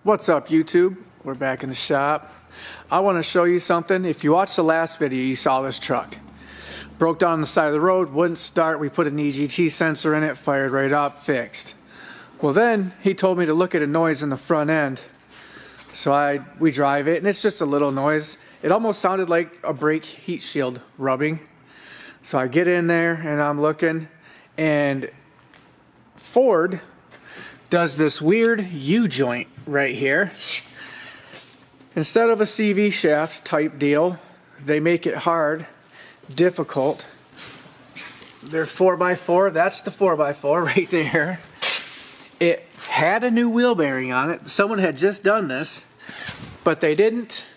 What's up, YouTube? We're back in the shop. I want to show you something. If you watched the last video, you saw this truck. Broke down on the side of the road, wouldn't start. We put an EGT sensor in it, fired right up, fixed. Well, then he told me to look at a noise in the front end. So we drive it, and it's just a little noise. It almost sounded like a brake heat shield rubbing. So I get in there and I'm looking, and Ford does this weird U-joint right here. Instead of a CV shaft type deal, they make it hard, difficult. They're 4x4, that's the 4x4 right there. It had a new wheel bearing on it. Someone had just done this, but they didn't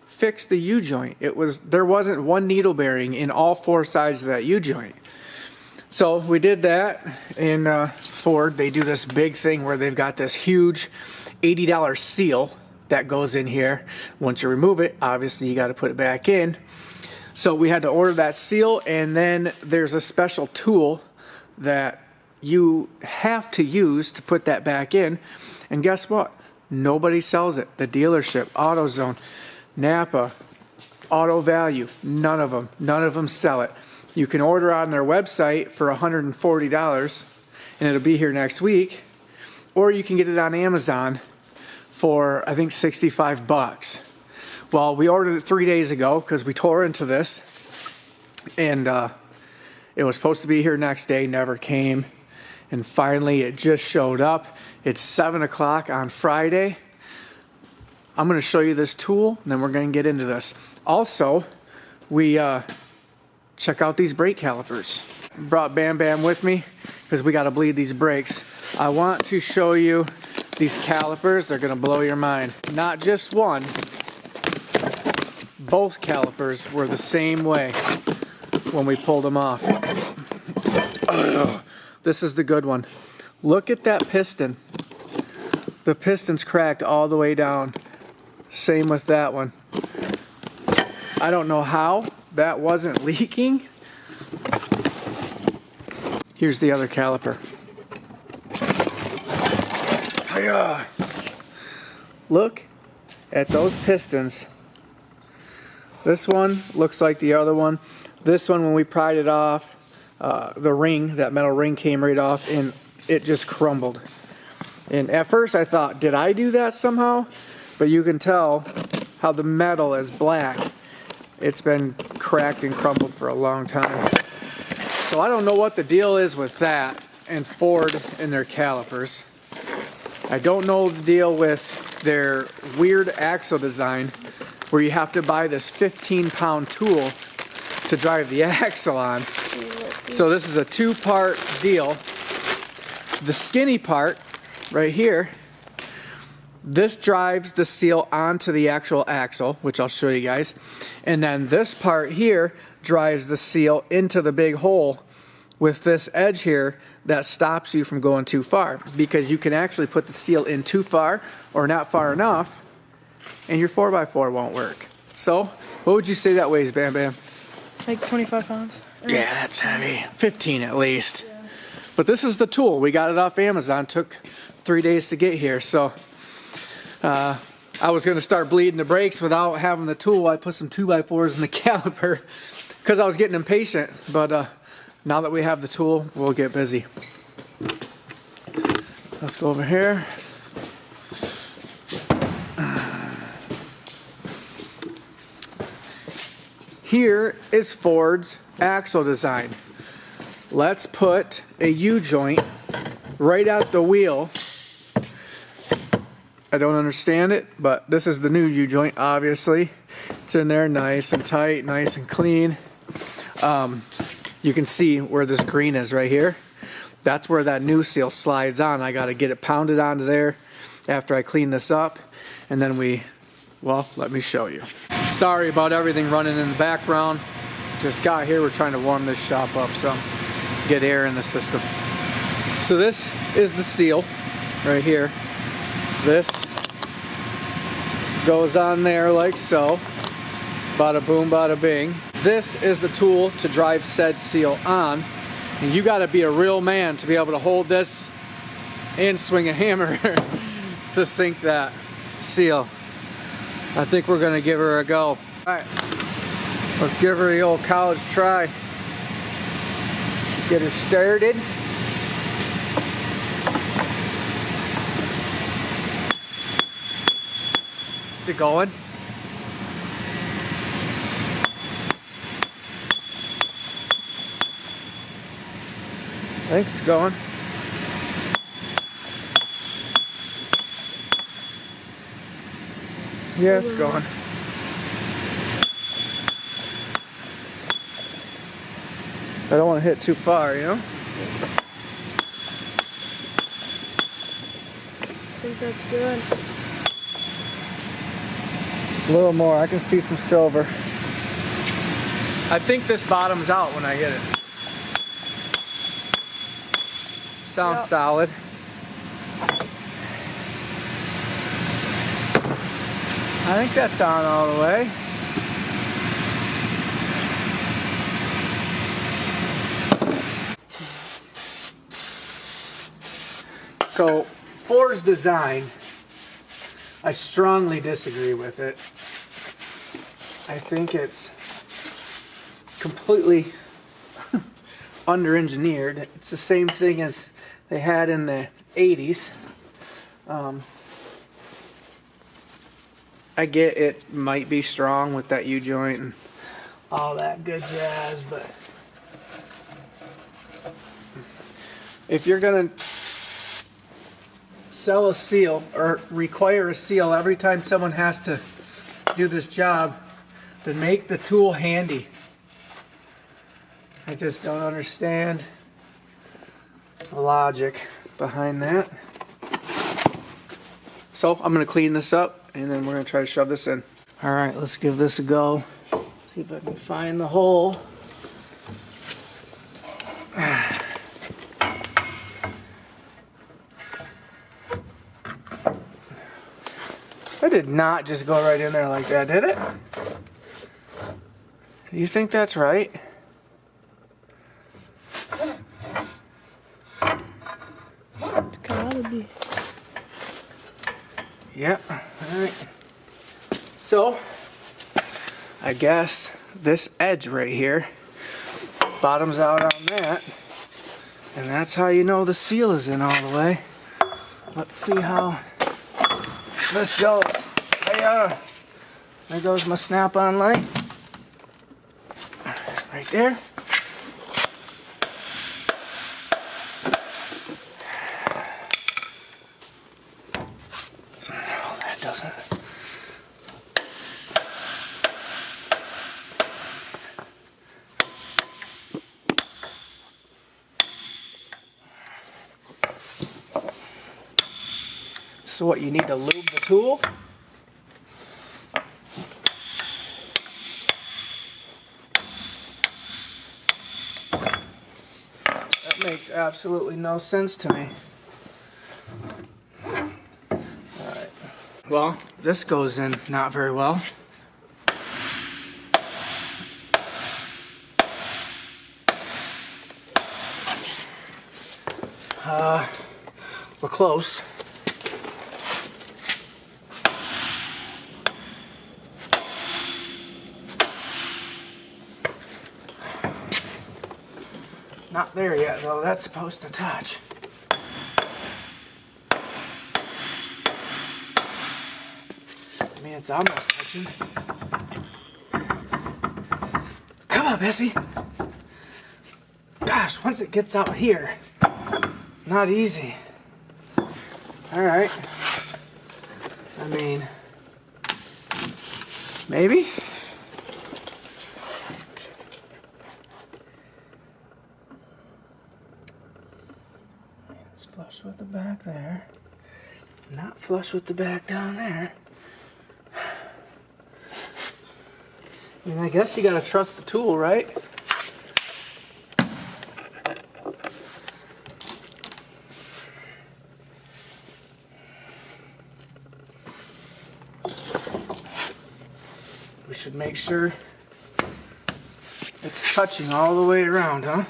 fix the U-joint. There wasn't one needle bearing in all four sides of that U-joint. So we did that. In Ford, they do this big thing where they've got this huge $80 seal that goes in here. Once you remove it, obviously you got to put it back in. So we had to order that seal, and then there's a special tool that you have to use to put that back in. And guess what? Nobody sells it. The dealership, AutoZone, Napa, Auto Value, none of them sell it. You can order on their website for $140 and it'll be here next week, or you can get it on Amazon for I think 65 bucks. Well, we ordered it 3 days ago because we tore into this, and it was supposed to be here next day, never came, and finally it just showed up. It's 7 o'clock on Friday. I'm going to show you this tool, and then we're going to get into this. Also, we check out these brake calipers. Brought Bam Bam with me because we got to bleed these brakes. I want to show you these calipers. They're going to blow your mind. Not just one. Both calipers were the same way when we pulled them off. This is the good one. Look at that piston. The piston's cracked all the way down. Same with that one. I don't know how that wasn't leaking. Here's the other caliper. Look at those pistons. This one looks like the other one. This one, when we pried it off, the ring, that metal ring came right off, and it just crumbled. And at first I thought, did I do that somehow? But you can tell how the metal is black. It's been cracked and crumbled for a long time. So I don't know what the deal is with that and Ford and their calipers. I don't know the deal with their weird axle design where you have to buy this 15-pound tool to drive the axle on. So this is a two-part deal. The skinny part right here, this drives the seal onto the actual axle, which I'll show you guys. And then this part here drives the seal into the big hole with this edge here that stops you from going too far, because you can actually put the seal in too far or not far enough and your 4x4 won't work. So what would you say that weighs, Bam Bam? Like 25 pounds. Yeah, that's heavy. 15 at least. Yeah. But this is the tool. We got it off Amazon. Took 3 days to get here. So I was going to start bleeding the brakes without having the tool. I put some 2x4s in the caliper because I was getting impatient. But now that we have the tool, we'll get busy. Let's go over here. Here is Ford's axle design. Let's put a U-joint right at the wheel. I don't understand it, but this is the new U-joint, obviously. It's in there nice and tight, nice and clean. You can see where this green is right here. That's where that new seal slides on. I got to get it pounded onto there after I clean this up. And then let me show you. Sorry about everything running in the background. Just got here. We're trying to warm this shop up some, get air in the system. So this is the seal right here. This goes on there like so. Bada boom, bada bing. This is the tool to drive said seal on. And you got to be a real man to be able to hold this and swing a hammer to sink that. seal. I think we're gonna give her a go. All right, let's give her the old college try. Get her started. Is it going? I think it's going. Yeah, it's going. I don't want to hit too far, you know? I think that's good. A little more. I can see some silver. I think this bottoms out when I hit it. Sounds solid. I think that's on all the way. So, Ford's design, I strongly disagree with it. I think it's completely under-engineered. It's the same thing as they had in the 80s. I get it might be strong with that U-joint and all that good jazz, but if you're gonna sell a seal or require a seal every time someone has to do this job, then make the tool handy. I just don't understand the logic behind that. So I'm gonna clean this up and then we're gonna try to shove this in. All right, let's give this a go. See if I can find the hole. That did not just go right in there like that, did it? You think that's right? It's gotta be. Yep, all right. So, I guess this edge right here bottoms out on that, and that's how you know the seal is in all the way. Let's see how this goes. There goes my snap-on light. Right there. Oh, that doesn't. So what, you need to lube the tool? That makes absolutely no sense to me. Alright. Well, this goes in not very well. We're close. Not there yet, though. That's supposed to touch. I mean, it's almost touching. Come on, Bessie. Gosh, once it gets out here, not easy. All right. I mean, maybe. It's flush with the back there. Not flush with the back down there. I mean, I guess you gotta trust the tool, right? We should make sure it's touching all the way around, huh?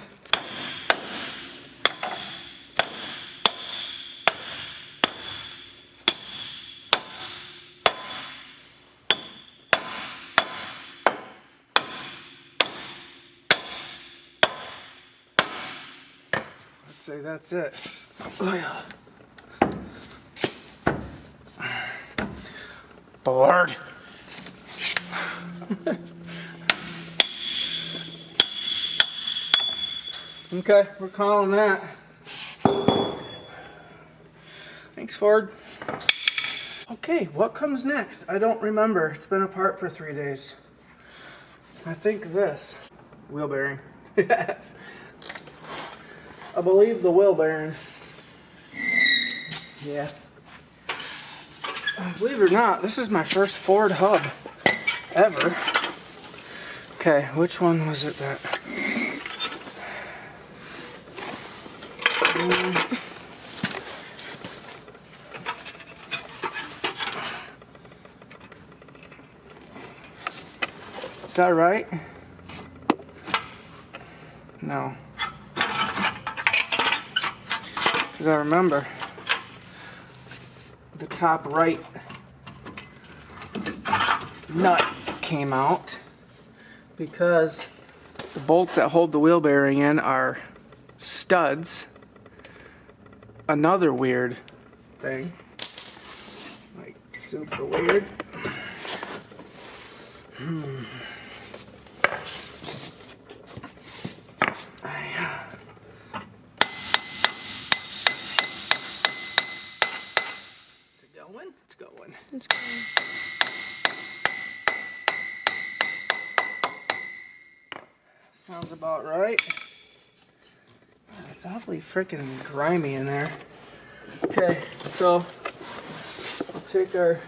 say that's it. Bored. Okay, we're calling that. Thanks, Ford. Okay, what comes next? I don't remember. It's been apart for 3 days. I think this. Wheel bearing. I believe the wheel bearing. Yeah. Believe it or not, this is my first Ford hub ever. Okay, which one was it that? Is that right? No. Because I remember the top right nut came out because the bolts that hold the wheel bearing in are studs. Another weird thing. Like super weird. It's going. It's going. Sounds about right. It's awfully freaking grimy in there. Okay, so we'll take our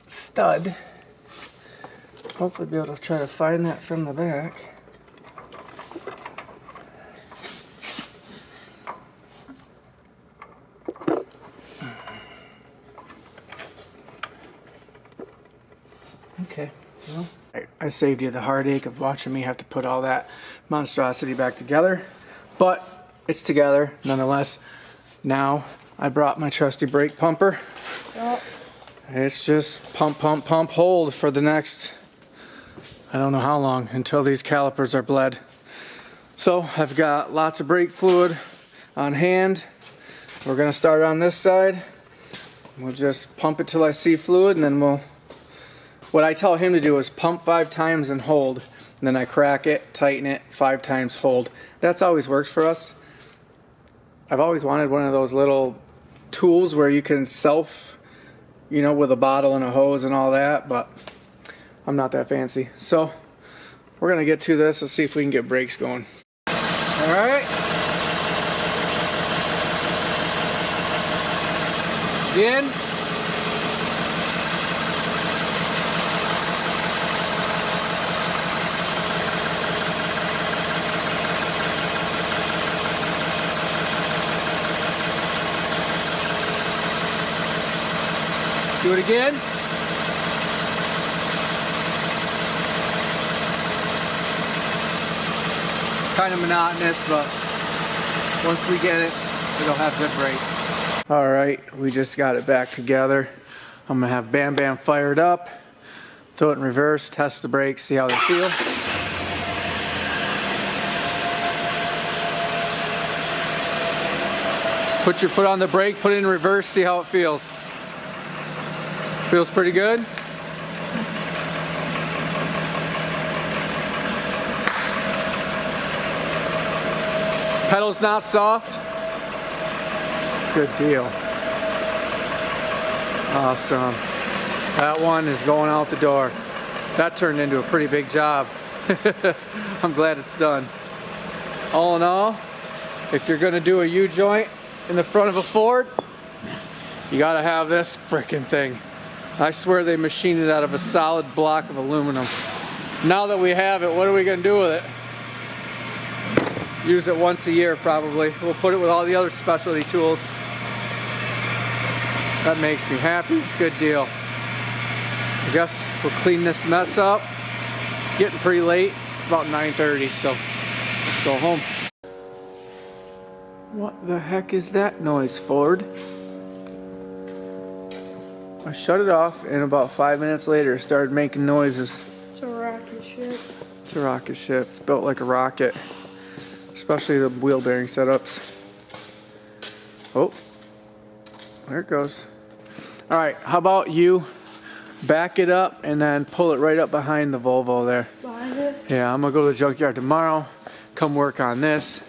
stud. Hopefully be able to try to find that from the back. Okay, well, I saved you the heartache of watching me have to put all that monstrosity back together, but it's together nonetheless. Now I brought my trusty brake pumper. Yep. It's just pump, pump, pump, hold for the next, I don't know how long, until these calipers are bled. So I've got lots of brake fluid on hand. We're gonna start on this side. We'll just pump it till I see fluid, and then what I tell him to do is pump 5 times and hold. And then I crack it, tighten it, 5 times, hold. That's always works for us. I've always wanted one of those little tools where you can self, you know, with a bottle and a hose and all that, but I'm not that fancy. So we're gonna get to this and see if we can get brakes going. All right. Again. Do it again. Kind of monotonous, but once we get it, it'll have good brakes. All right, we just got it back together. I'm gonna have Bam Bam fired up, throw it in reverse, test the brakes, see how they feel. Just put your foot on the brake, put it in reverse, see how it feels. Feels pretty good. Pedal's not soft. Good deal. Awesome. That one is going out the door. That turned into a pretty big job. I'm glad it's done. All in all, if you're gonna do a U-joint in the front of a Ford, you gotta have this frickin' thing. I swear they machined it out of a solid block of aluminum. Now that we have it, what are we gonna do with it? Use it once a year probably. We'll put it with all the other specialty tools. That makes me happy. Good deal. I guess we'll clean this mess up. It's getting pretty late. It's about 9:30, so let's go home. What the heck is that noise, Ford? I shut it off, and about 5 minutes later, it started making noises. It's a rocket ship. It's a rocket ship. It's built like a rocket. especially the wheel bearing setups. Oh, there it goes. All right, how about you back it up and then pull it right up behind the Volvo there. Behind it? Yeah, I'm gonna go to the junkyard tomorrow, come work on this.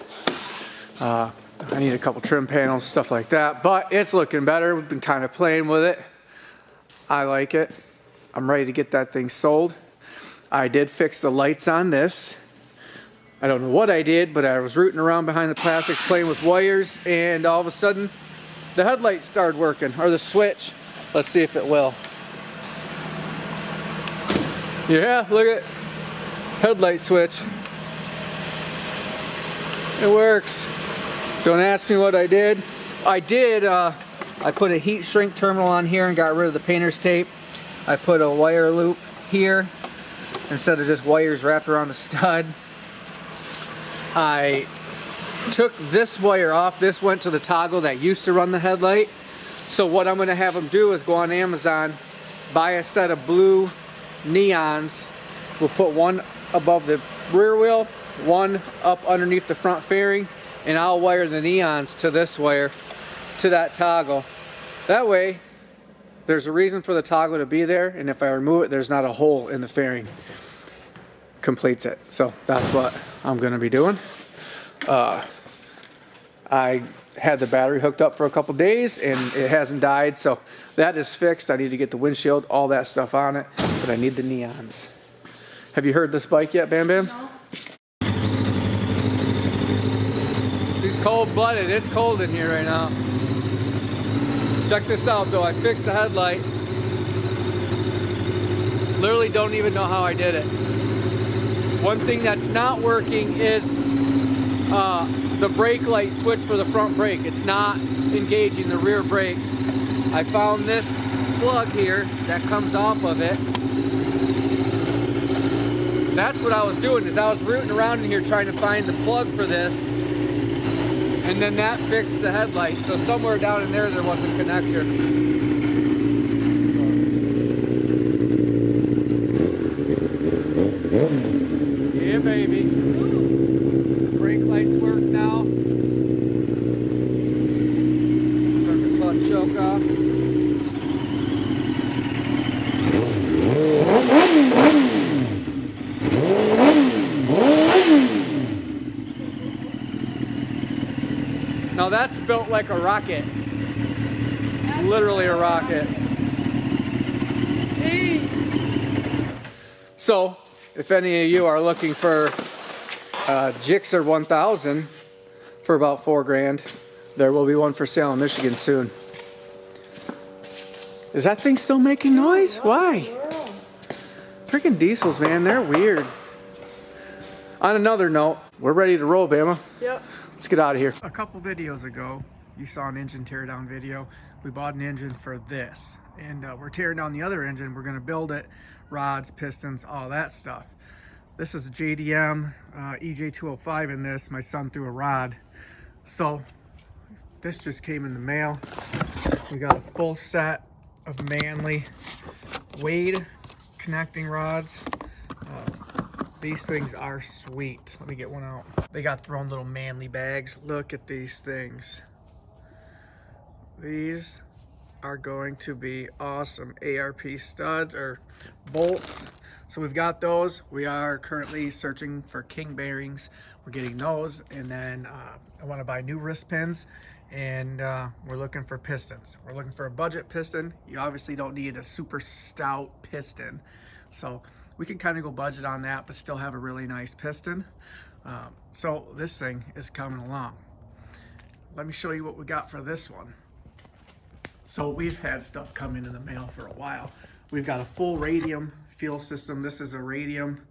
I need a couple trim panels, stuff like that, but it's looking better. We've been kind of playing with it. I like it. I'm ready to get that thing sold. I did fix the lights on this. I don't know what I did, but I was rooting around behind the plastics playing with wires, and all of a sudden the headlight started working, or the switch. Let's see if it will. Yeah, look at headlight switch. It works. Don't ask me what I did. I put a heat shrink terminal on here and got rid of the painter's tape. I put a wire loop here instead of just wires wrapped around the stud. I took this wire off. This went to the toggle that used to run the headlight. So what I'm gonna have them do is go on Amazon, buy a set of blue neons. We'll put one above the rear wheel, one up underneath the front fairing, and I'll wire the neons to this wire, to that toggle. That way, there's a reason for the toggle to be there, and if I remove it, there's not a hole in the fairing. Completes it. So that's what I'm gonna be doing. I had the battery hooked up for a couple days and it hasn't died, so that is fixed. I need to get the windshield, all that stuff on it, but I need the neons. Have you heard this bike yet, Bam Bam? No. She's cold-blooded. It's cold in here right now. Check this out though. I fixed the headlight. Literally don't even know how I did it. One thing that's not working is the brake light switch for the front brake. It's not engaging the rear brakes. I found this plug here that comes off of it. That's what I was doing, is I was rooting around in here trying to find the plug for this, and then that fixed the headlight. So somewhere down in there was a connector. Yeah, baby. Brake lights work now. Turn the clutch choke off. Now that's built like a rocket. Literally a rocket. Jeez. So, if any of you are looking for Gixxer 1000 for about $4 grand, there will be one for sale in Michigan soon. Is that thing still making noise? Why? Freaking diesels, man, they're weird. On another note, we're ready to roll, Bama. Yep. Let's get out of here. A couple videos ago, you saw an engine teardown video. We bought an engine for this, and we're tearing down the other engine. We're gonna build it, rods, pistons, all that stuff. This is a JDM EJ205 in this. My son threw a rod. So this just came in the mail. We got a full set of Manly Wade connecting rods. These things are sweet. Let me get one out. They got their own little Manly bags. Look at these things. These are going to be awesome. ARP studs or bolts. So we've got those. We are currently searching for king bearings. We're getting those. And then I want to buy new wrist pins. And we're looking for pistons. We're looking for a budget piston. You obviously don't need a super stout piston. So we can kind of go budget on that, but still have a really nice piston. So this thing is coming along. Let me show you what we got for this one. So we've had stuff come in the mail for a while. We've got a full radium fuel system. This is a radium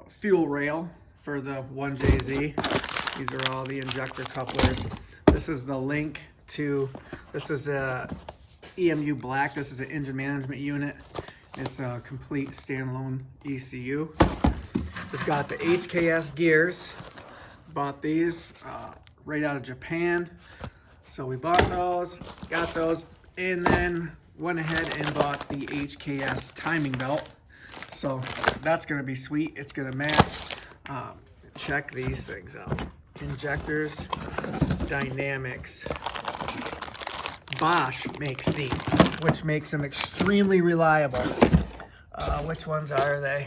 fuel rail for the 1JZ. These are all the injector couplers. This is the link to, this is a EMU Black. This is an engine management unit. It's a complete standalone ECU. We've got the HKS gears. Bought these right out of Japan. So we bought those, got those, and then went ahead and bought the HKS timing belt. So that's gonna be sweet. It's gonna match. Check these things out. Injectors, Dynamics. Bosch makes these, which makes them extremely reliable. Which ones are they?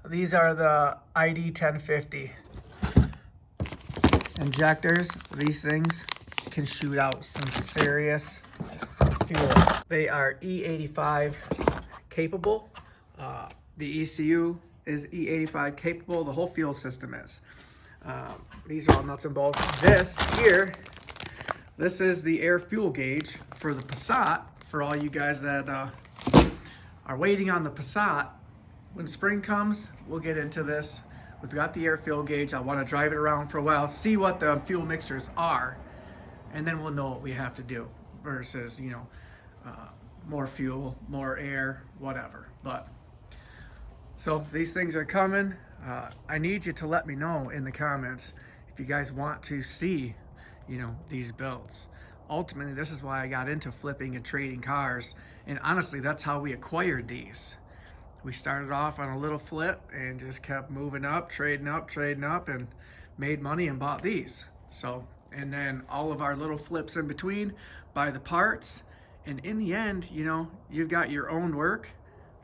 These are the ID 1050 injectors. These things can shoot out some serious fuel. They are E85 capable. The ECU is E85 capable. The whole fuel system is. These are all nuts and bolts. This here, this is the air fuel gauge for the Passat. For all you guys that are waiting on the Passat, when spring comes, we'll get into this. We've got the air fuel gauge. I want to drive it around for a while, see what the fuel mixtures are, and then we'll know what we have to do versus, you know, more fuel, more air, whatever. But so these things are coming. I need you to let me know in the comments if you guys want to see, you know, these builds. Ultimately, this is why I got into flipping and trading cars. And honestly, that's how we acquired these. We started off on a little flip and just kept moving up, trading up, and made money and bought these. So, and then all of our little flips in between, buy the parts. And in the end, you know, you've got your own work,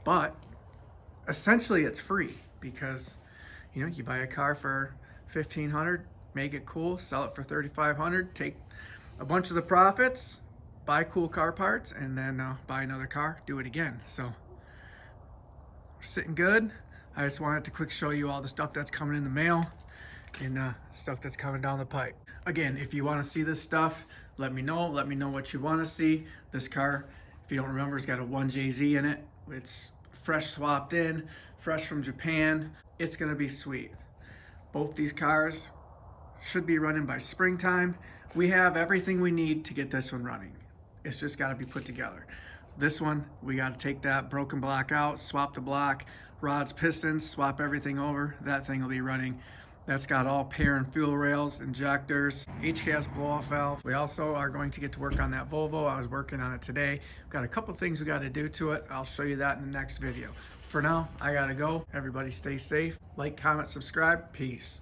but essentially it's free because, you know, you buy a car for $1,500, make it cool, sell it for $3,500, take a bunch of the profits, buy cool car parts, and then buy another car, do it again. So we're sitting good. I just wanted to quick show you all the stuff that's coming in the mail and stuff that's coming down the pipe. Again, if you want to see this stuff, let me know. Let me know what you want to see. This car, if you don't remember, it's got a 1JZ in it. It's fresh swapped in, fresh from Japan. It's gonna be sweet. Both these cars should be running by springtime. We have everything we need to get this one running. It's just gotta be put together. This one, we gotta take that broken block out, swap the block, rods, pistons, swap everything over. That thing will be running. That's got all pair and fuel rails, injectors, HKS blow-off valve. We also are going to get to work on that Volvo. I was working on it today. We've got a couple things we got to do to it. I'll show you that in the next video. For now, I gotta go. Everybody stay safe. Like, comment, subscribe. Peace.